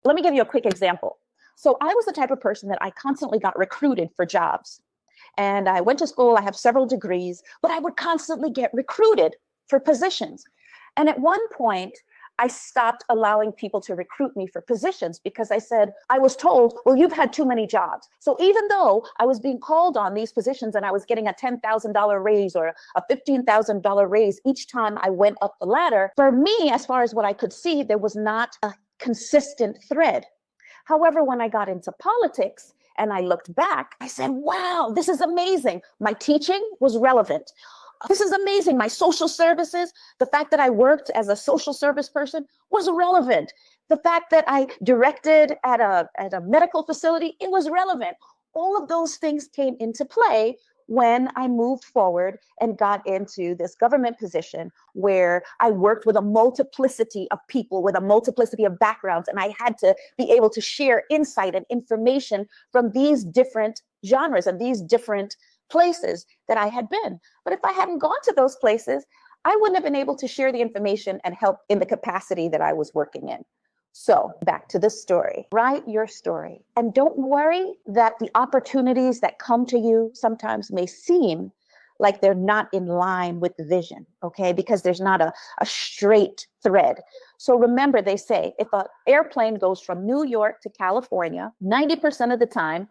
Let me give you a quick example. So I was the type of person that I constantly got recruited for jobs. And I went to school, I have several degrees, but I would constantly get recruited for positions. And at one point, I stopped allowing people to recruit me for positions because I said, I was told, well, you've had too many jobs. So even though I was being called on these positions and I was getting a $10,000 raise or a $15,000 raise each time I went up the ladder, for me, as far as what I could see, there was not a consistent thread. However, when I got into politics and I looked back, I said, wow, this is amazing. My teaching was relevant. This is amazing. My social services, the fact that I worked as a social service person was relevant. The fact that I directed at a medical facility, it was relevant. All of those things came into play when I moved forward and got into this government position where I worked with a multiplicity of people, with a multiplicity of backgrounds, and I had to be able to share insight and information from these different genres and these different places that I had been. But if I hadn't gone to those places, I wouldn't have been able to share the information and help in the capacity that I was working in. So back to the story. Write your story. And don't worry that the opportunities that come to you sometimes may seem like they're not in line with the vision, okay? Because there's not a straight thread. So remember, they say if an airplane goes from New York to California, 90% of the time,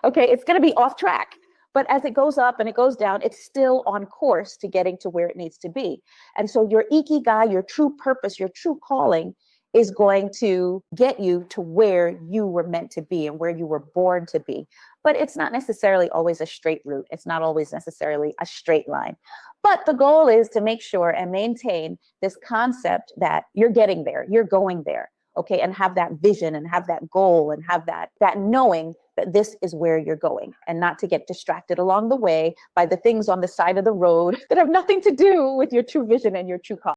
okay, it's going to be off track. But as it goes up and it goes down, it's still on course to getting to where it needs to be. And so your ikigai, your true purpose, your true calling is going to get you to where you were meant to be and where you were born to be. But it's not necessarily always a straight route. It's not always necessarily a straight line. But the goal is to make sure and maintain this concept that you're getting there, you're going there, okay, and have that vision and have that goal and have that knowing that this is where you're going, and not to get distracted along the way by the things on the side of the road that have nothing to do with your true vision and your true cause.